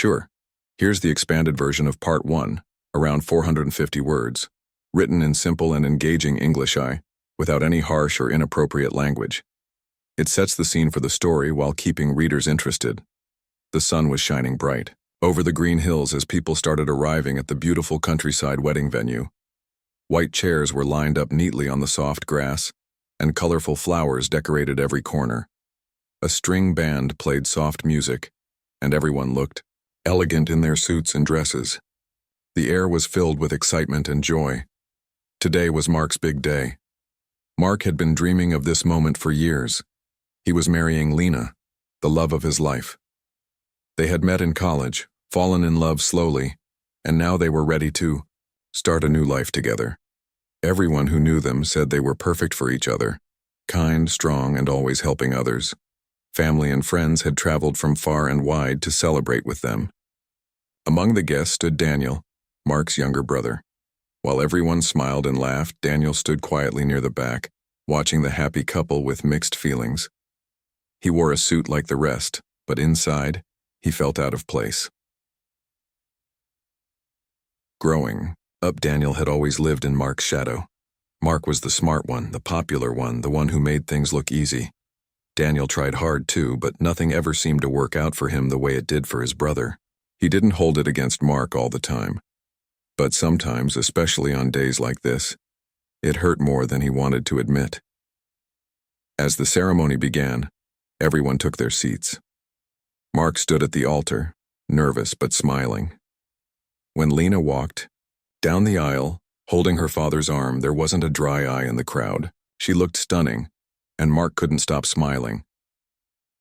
Sure. Here's the expanded version of Part 1, around 450 words, written in simple and engaging English, without any harsh or inappropriate language. It sets the scene for the story while keeping readers interested. The sun was shining bright over the green hills as people started arriving at the beautiful countryside wedding venue. White chairs were lined up neatly on the soft grass, and colorful flowers decorated every corner. A string band played soft music, and everyone looked elegant in their suits and dresses. The air was filled with excitement and joy. Today was Mark's big day. Mark had been dreaming of this moment for years. He was marrying Lena, the love of his life. They had met in college, fallen in love slowly, and now they were ready to start a new life together. Everyone who knew them said they were perfect for each other, kind, strong, and always helping others. Family and friends had traveled from far and wide to celebrate with them. Among the guests stood Daniel, Mark's younger brother. While everyone smiled and laughed, Daniel stood quietly near the back, watching the happy couple with mixed feelings. He wore a suit like the rest, but inside, he felt out of place. Growing up, Daniel had always lived in Mark's shadow. Mark was the smart one, the popular one, the one who made things look easy. Daniel tried hard too, but nothing ever seemed to work out for him the way it did for his brother. He didn't hold it against Mark all the time. But sometimes, especially on days like this, it hurt more than he wanted to admit. As the ceremony began, everyone took their seats. Mark stood at the altar, nervous but smiling. When Lena walked down the aisle, holding her father's arm, there wasn't a dry eye in the crowd. She looked stunning, and Mark couldn't stop smiling.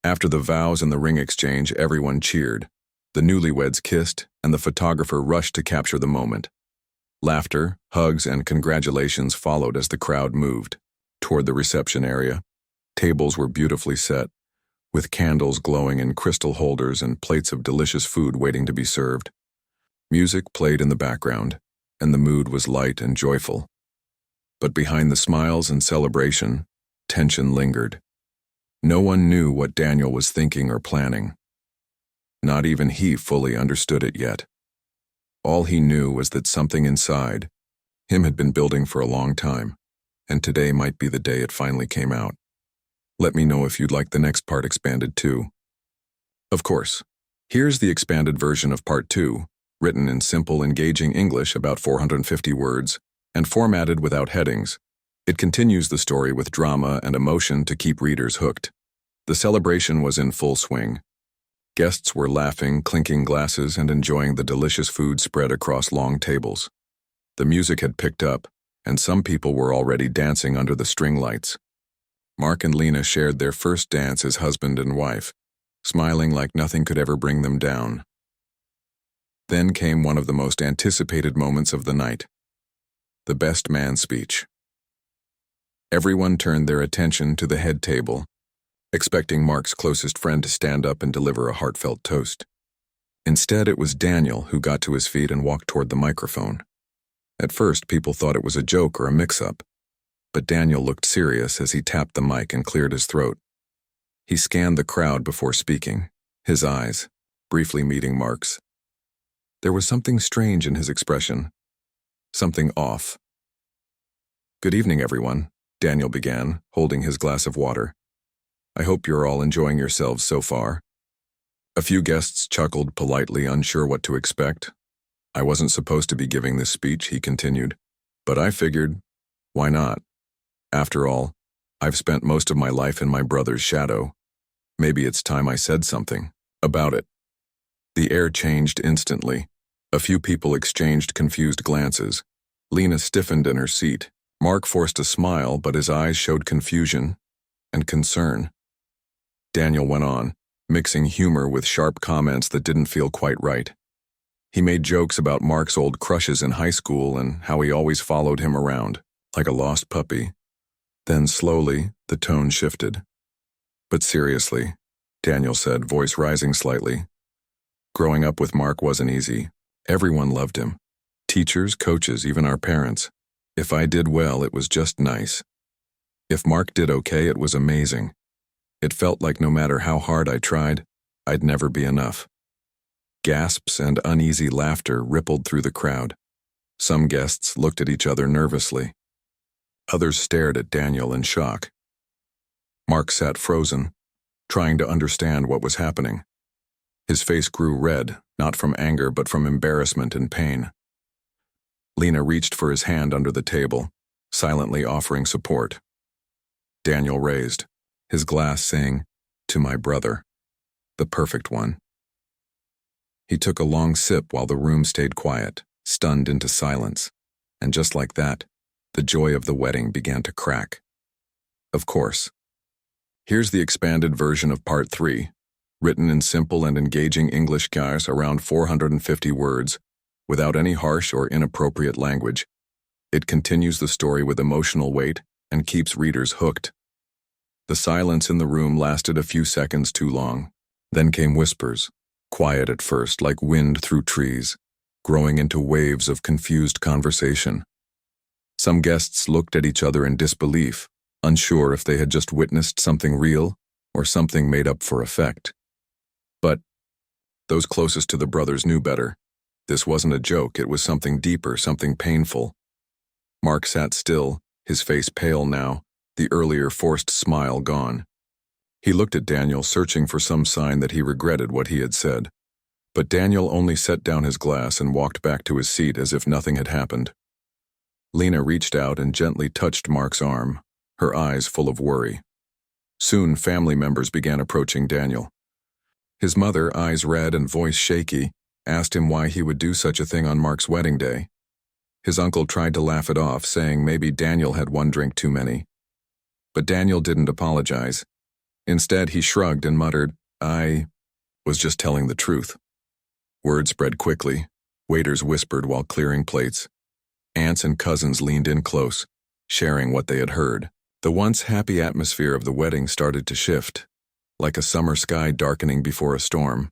After the vows and the ring exchange, everyone cheered. The newlyweds kissed, and the photographer rushed to capture the moment. Laughter, hugs, and congratulations followed as the crowd moved toward the reception area. Tables were beautifully set, with candles glowing in crystal holders and plates of delicious food waiting to be served. Music played in the background, and the mood was light and joyful. But behind the smiles and celebration, tension lingered. No one knew what Daniel was thinking or planning. Not even he fully understood it yet. All he knew was that something inside him had been building for a long time, and today might be the day it finally came out. Let me know if you'd like the next part expanded too. Of course, here's the expanded version of Part 2, written in simple, engaging English, about 450 words, and formatted without headings. It continues the story with drama and emotion to keep readers hooked. The celebration was in full swing. Guests were laughing, clinking glasses, and enjoying the delicious food spread across long tables. The music had picked up, and some people were already dancing under the string lights. Mark and Lena shared their first dance as husband and wife, smiling like nothing could ever bring them down. Then came one of the most anticipated moments of the night, the best man speech. Everyone turned their attention to the head table, expecting Mark's closest friend to stand up and deliver a heartfelt toast. Instead, it was Daniel who got to his feet and walked toward the microphone. At first, people thought it was a joke or a mix-up, but Daniel looked serious as he tapped the mic and cleared his throat. He scanned the crowd before speaking, his eyes briefly meeting Mark's. There was something strange in his expression, something off. "Good evening, everyone," Daniel began, holding his glass of water. "I hope you're all enjoying yourselves so far." A few guests chuckled politely, unsure what to expect. "I wasn't supposed to be giving this speech," he continued, "but I figured, why not? After all, I've spent most of my life in my brother's shadow. Maybe it's time I said something about it." The air changed instantly. A few people exchanged confused glances. Lena stiffened in her seat. Mark forced a smile, but his eyes showed confusion and concern. Daniel went on, mixing humor with sharp comments that didn't feel quite right. He made jokes about Mark's old crushes in high school and how he always followed him around, like a lost puppy. Then slowly, the tone shifted. "But seriously," Daniel said, voice rising slightly. "Growing up with Mark wasn't easy. Everyone loved him. Teachers, coaches, even our parents. If I did well, it was just nice. If Mark did okay, it was amazing. It felt like no matter how hard I tried, I'd never be enough. Gasps and uneasy laughter rippled through the crowd. Some guests looked at each other nervously. Others stared at Daniel in shock. Mark sat frozen, trying to understand what was happening. His face grew red, not from anger but from embarrassment and pain. Lena reached for his hand under the table, silently offering support. Daniel raised, his glass saying, "To my brother, the perfect one." He took a long sip while the room stayed quiet, stunned into silence, and just like that, the joy of the wedding began to crack. Of course. Here's the expanded version of Part 3, written in simple and engaging English guys around 450 words, without any harsh or inappropriate language. It continues the story with emotional weight and keeps readers hooked. The silence in the room lasted a few seconds too long. Then came whispers, quiet at first like wind through trees, growing into waves of confused conversation. Some guests looked at each other in disbelief, unsure if they had just witnessed something real or something made up for effect. But those closest to the brothers knew better. This wasn't a joke, it was something deeper, something painful. Mark sat still, his face pale now, the earlier forced smile gone. He looked at Daniel, searching for some sign that he regretted what he had said. But Daniel only set down his glass and walked back to his seat as if nothing had happened. Lena reached out and gently touched Mark's arm, her eyes full of worry. Soon family members began approaching Daniel. His mother, eyes red and voice shaky, asked him why he would do such a thing on Mark's wedding day. His uncle tried to laugh it off, saying maybe Daniel had one drink too many. But Daniel didn't apologize. Instead, he shrugged and muttered, "I was just telling the truth." Word spread quickly. Waiters whispered while clearing plates. Aunts and cousins leaned in close, sharing what they had heard. The once happy atmosphere of the wedding started to shift, like a summer sky darkening before a storm.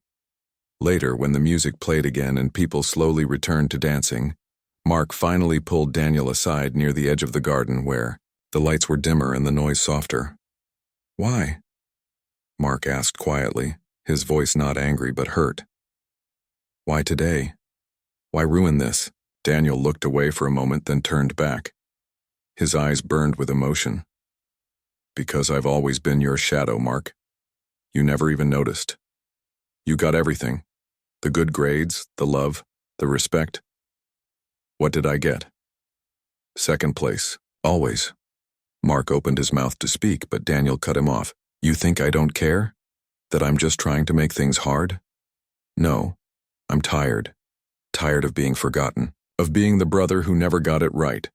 Later, when the music played again and people slowly returned to dancing, Mark finally pulled Daniel aside near the edge of the garden where the lights were dimmer and the noise softer. "Why?" Mark asked quietly, his voice not angry but hurt. "Why today? Why ruin this?" Daniel looked away for a moment, then turned back. His eyes burned with emotion. "Because I've always been your shadow, Mark. You never even noticed. You got everything. The good grades, the love, the respect. What did I get? Second place, always." Mark opened his mouth to speak, but Daniel cut him off. "You think I don't care? That I'm just trying to make things hard? No, I'm tired. Tired of being forgotten, of being the brother who never got it right."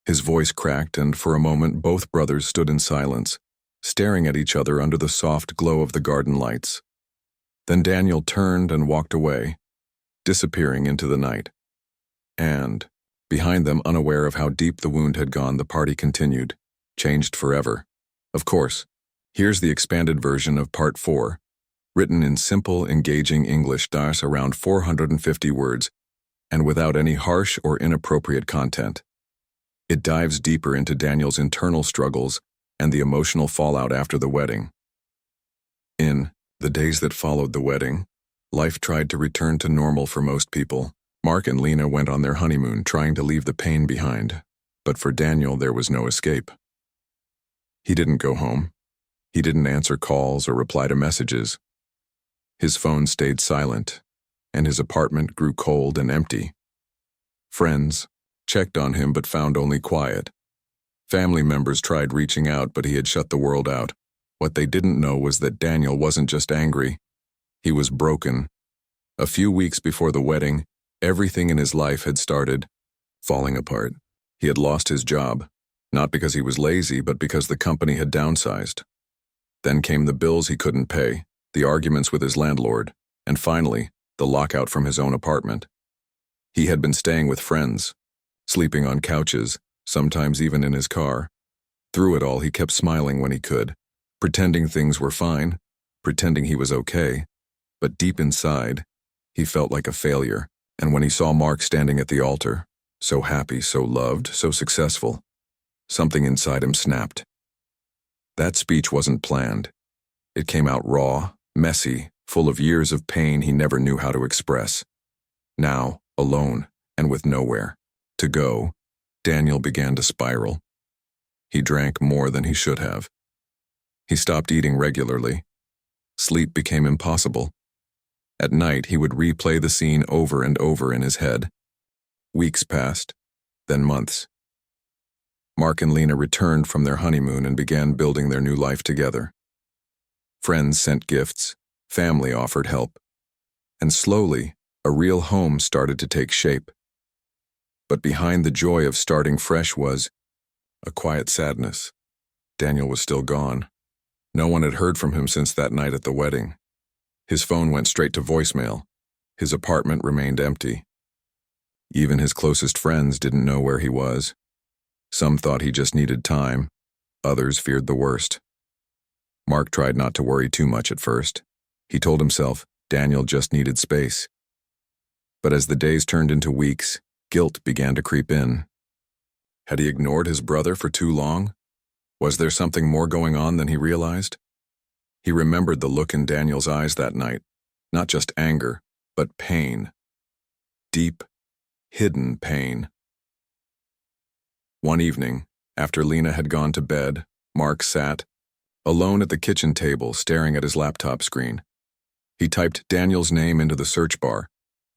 His voice cracked, and for a moment both brothers stood in silence, staring at each other under the soft glow of the garden lights. Then Daniel turned and walked away, disappearing into the night. And, behind them, unaware of how deep the wound had gone, the party continued, changed forever. Of course, here's the expanded version of Part 4, written in simple, engaging English, around 450 words, and without any harsh or inappropriate content. It dives deeper into Daniel's internal struggles and the emotional fallout after the wedding. In the days that followed the wedding, life tried to return to normal for most people. Mark and Lena went on their honeymoon, trying to leave the pain behind. But for Daniel, there was no escape. He didn't go home. He didn't answer calls or reply to messages. His phone stayed silent, and his apartment grew cold and empty. Friends checked on him but found only quiet. Family members tried reaching out, but he had shut the world out. What they didn't know was that Daniel wasn't just angry. He was broken. A few weeks before the wedding, everything in his life had started falling apart. He had lost his job, not because he was lazy, but because the company had downsized. Then came the bills he couldn't pay, the arguments with his landlord, and finally, the lockout from his own apartment. He had been staying with friends, sleeping on couches, sometimes even in his car. Through it all, he kept smiling when he could, pretending things were fine, pretending he was okay. But deep inside, he felt like a failure. And when he saw Mark standing at the altar, so happy, so loved, so successful, something inside him snapped. That speech wasn't planned. It came out raw, messy, full of years of pain he never knew how to express. Now, alone, and with nowhere to go, Daniel began to spiral. He drank more than he should have. He stopped eating regularly. Sleep became impossible. At night, he would replay the scene over and over in his head. Weeks passed, then months. Mark and Lena returned from their honeymoon and began building their new life together. Friends sent gifts, family offered help, and slowly, a real home started to take shape. But behind the joy of starting fresh was a quiet sadness. Daniel was still gone. No one had heard from him since that night at the wedding. His phone went straight to voicemail. His apartment remained empty. Even his closest friends didn't know where he was. Some thought he just needed time. Others feared the worst. Mark tried not to worry too much at first. He told himself Daniel just needed space. But as the days turned into weeks, guilt began to creep in. Had he ignored his brother for too long? Was there something more going on than he realized? He remembered the look in Daniel's eyes that night, not just anger, but pain. Deep, hidden pain. One evening, after Lena had gone to bed, Mark sat, alone at the kitchen table, staring at his laptop screen. He typed Daniel's name into the search bar,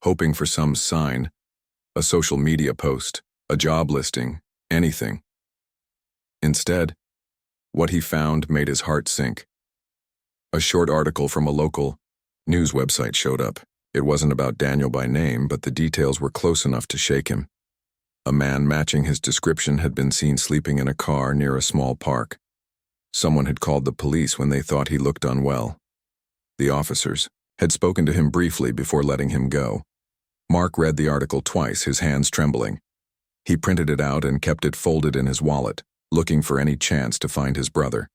hoping for some sign, a social media post, a job listing, anything. Instead, what he found made his heart sink. A short article from a local news website showed up. It wasn't about Daniel by name, but the details were close enough to shake him. A man matching his description had been seen sleeping in a car near a small park. Someone had called the police when they thought he looked unwell. The officers had spoken to him briefly before letting him go. Mark read the article twice, his hands trembling. He printed it out and kept it folded in his wallet, looking for any chance to find his brother.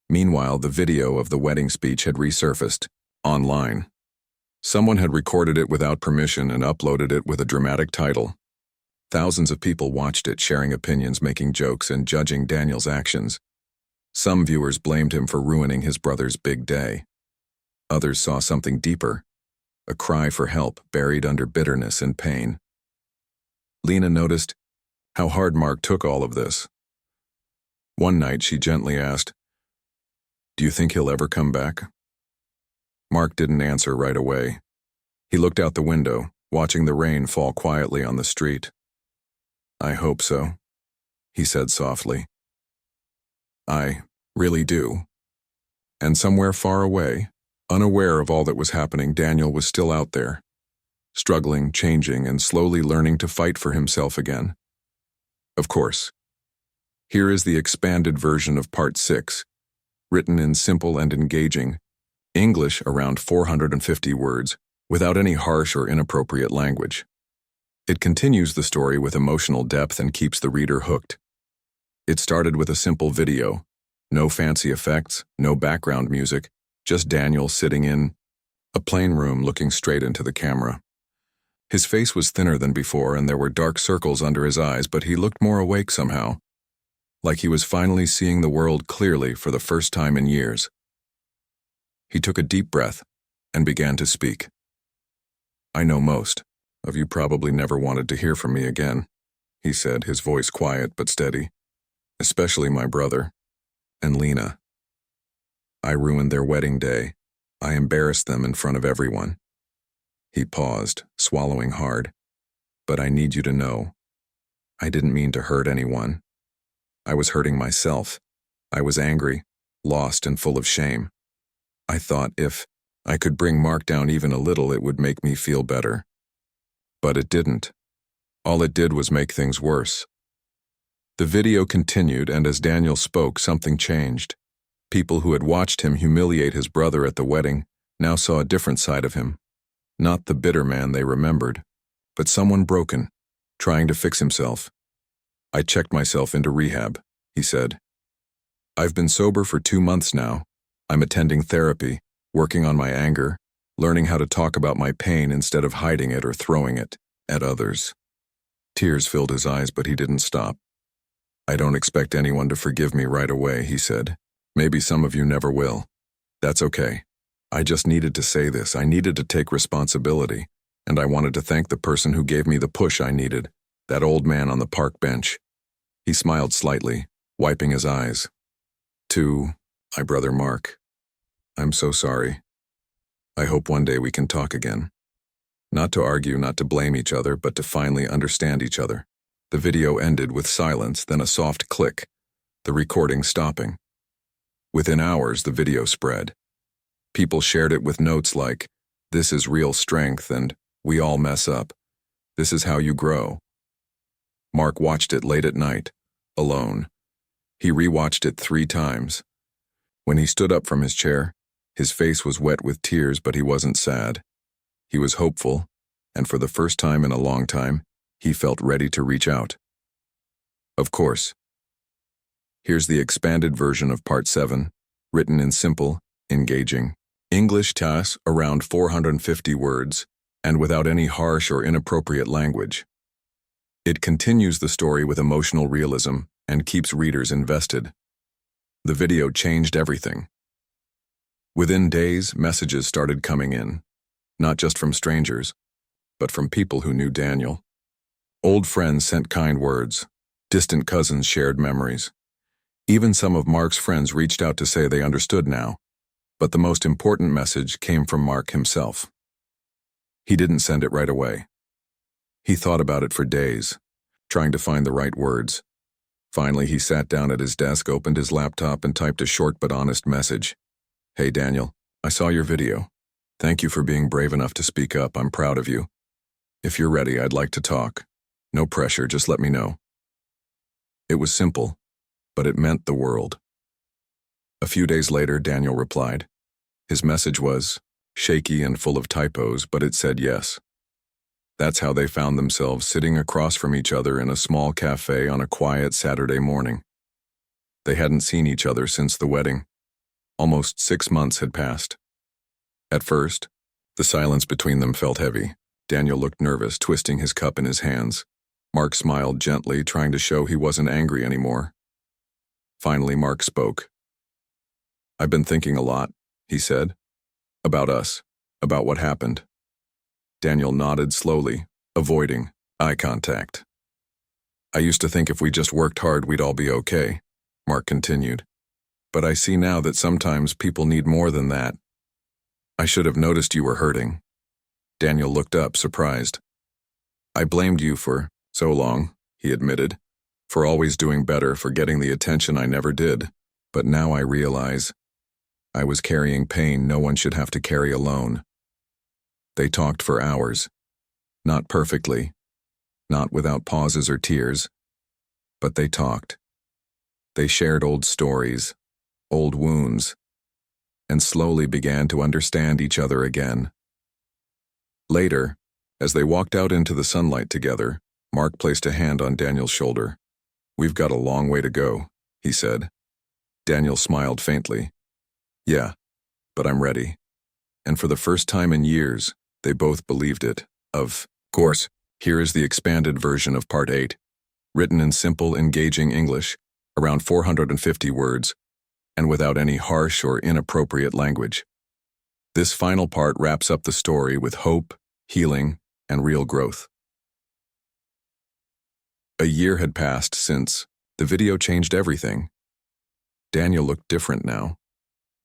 Meanwhile, the video of the wedding speech had resurfaced, online. Someone had recorded it without permission and uploaded it with a dramatic title. Thousands of people watched it, sharing opinions, making jokes, and judging Daniel's actions. Some viewers blamed him for ruining his brother's big day. Others saw something deeper, a cry for help buried under bitterness and pain. Lena noticed how hard Mark took all of this. One night she gently asked, "Do you think he'll ever come back?" Mark didn't answer right away. He looked out the window, watching the rain fall quietly on the street. "I hope so," he said softly. "I really do." And somewhere far away, unaware of all that was happening, Daniel was still out there, struggling, changing, and slowly learning to fight for himself again. Of course. Here is the expanded version of Part 6, written in simple and engaging English, around 450 words, without any harsh or inappropriate language. It continues the story with emotional depth and keeps the reader hooked. It started with a simple video, no fancy effects, no background music, just Daniel sitting in a plain room looking straight into the camera. His face was thinner than before and there were dark circles under his eyes, but he looked more awake somehow, like he was finally seeing the world clearly for the first time in years. He took a deep breath and began to speak. "I know most of you probably never wanted to hear from me again," he said, his voice quiet but steady. "Especially my brother and Lena. I ruined their wedding day. I embarrassed them in front of everyone." He paused, swallowing hard. "But I need you to know, I didn't mean to hurt anyone. I was hurting myself. I was angry, lost, and full of shame. I thought if I could bring Mark down even a little, it would make me feel better. But it didn't. All it did was make things worse." The video continued, and as Daniel spoke, something changed. People who had watched him humiliate his brother at the wedding now saw a different side of him. Not the bitter man they remembered, but someone broken, trying to fix himself. "I checked myself into rehab," he said. "I've been sober for 2 months now. I'm attending therapy, working on my anger, learning how to talk about my pain instead of hiding it or throwing it at others." Tears filled his eyes, but he didn't stop. "I don't expect anyone to forgive me right away," he said. "Maybe some of you never will. That's okay. I just needed to say this. I needed to take responsibility, and I wanted to thank the person who gave me the push I needed, that old man on the park bench. He smiled slightly, wiping his eyes. To my brother Mark, I'm so sorry. I hope one day we can talk again. Not to argue, not to blame each other, but to finally understand each other. The video ended with silence, then a soft click, the recording stopping. Within hours, the video spread. People shared it with notes like, "This is real strength," and "We all mess up. This is how you grow." Mark watched it late at night, alone. He rewatched it 3 times. When he stood up from his chair, his face was wet with tears, but he wasn't sad. He was hopeful, and for the first time in a long time, he felt ready to reach out. Of course. Here's the expanded version of Part 7, written in simple, engaging English, around 450 words, and without any harsh or inappropriate language. It continues the story with emotional realism and keeps readers invested. The video changed everything. Within days, messages started coming in, not just from strangers, but from people who knew Daniel. Old friends sent kind words, distant cousins shared memories. Even some of Mark's friends reached out to say they understood now, but the most important message came from Mark himself. He didn't send it right away. He thought about it for days, trying to find the right words. Finally, he sat down at his desk, opened his laptop, and typed a short but honest message. "Hey Daniel, I saw your video. Thank you for being brave enough to speak up. I'm proud of you. If you're ready, I'd like to talk. No pressure, just let me know." It was simple, but it meant the world. A few days later, Daniel replied. His message was shaky and full of typos, but it said yes. That's how they found themselves sitting across from each other in a small cafe on a quiet Saturday morning. They hadn't seen each other since the wedding. Almost 6 months had passed. At first, the silence between them felt heavy. Daniel looked nervous, twisting his cup in his hands. Mark smiled gently, trying to show he wasn't angry anymore. Finally, Mark spoke. "I've been thinking a lot," he said. "About us, about what happened." Daniel nodded slowly, avoiding eye contact. "I used to think if we just worked hard, we'd all be okay," Mark continued. "But I see now that sometimes people need more than that. I should have noticed you were hurting." Daniel looked up, surprised. "I blamed you for so long," he admitted, "for always doing better, for getting the attention I never did. But now I realize I was carrying pain no one should have to carry alone." They talked for hours. Not perfectly, not without pauses or tears, but they talked. They shared old stories, old wounds, and slowly began to understand each other again. Later, as they walked out into the sunlight together, Mark placed a hand on Daniel's shoulder. "We've got a long way to go," he said. Daniel smiled faintly. "Yeah, but I'm ready." And for the first time in years, they both believed it. Of course, here is the expanded version of Part 8, written in simple, engaging English, around 450 words, and without any harsh or inappropriate language. This final part wraps up the story with hope, healing, and real growth. A year had passed since the video changed everything. Daniel looked different now.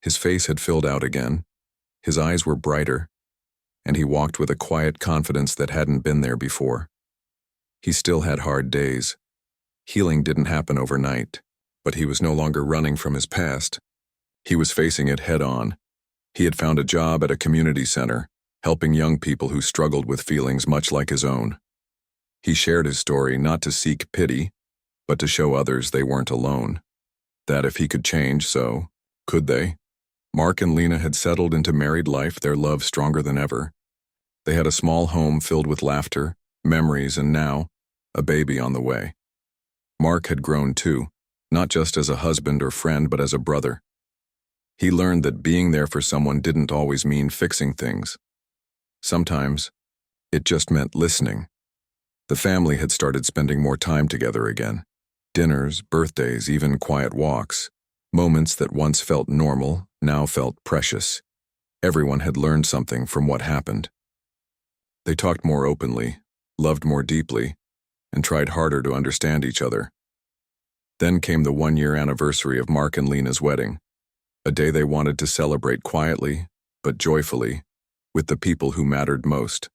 His face had filled out again. His eyes were brighter, and he walked with a quiet confidence that hadn't been there before. He still had hard days. Healing didn't happen overnight, but he was no longer running from his past. He was facing it head-on. He had found a job at a community center, helping young people who struggled with feelings much like his own. He shared his story not to seek pity, but to show others they weren't alone. That if he could change, so could they? Mark and Lena had settled into married life, their love stronger than ever. They had a small home filled with laughter, memories, and now, a baby on the way. Mark had grown too, not just as a husband or friend, but as a brother. He learned that being there for someone didn't always mean fixing things. Sometimes, it just meant listening. The family had started spending more time together again. Dinners, birthdays, even quiet walks. Moments that once felt normal, now felt precious. Everyone had learned something from what happened. They talked more openly, loved more deeply, and tried harder to understand each other. Then came the 1-year anniversary of Mark and Lena's wedding, a day they wanted to celebrate quietly, but joyfully, with the people who mattered most.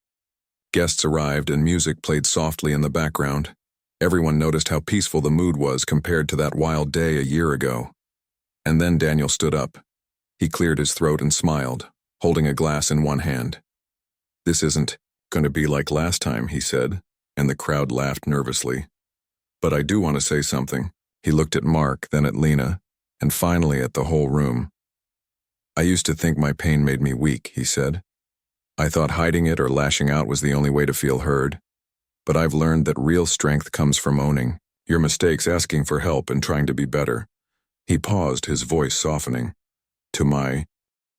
Guests arrived and music played softly in the background. Everyone noticed how peaceful the mood was compared to that wild day a year ago. And then Daniel stood up. He cleared his throat and smiled, holding a glass in one hand. "This isn't going to be like last time," he said, and the crowd laughed nervously. "But I do want to say something." He looked at Mark, then at Lena, and finally at the whole room. "I used to think my pain made me weak," he said. "I thought hiding it or lashing out was the only way to feel heard. But I've learned that real strength comes from owning your mistakes, asking for help, and trying to be better." He paused, his voice softening. "To my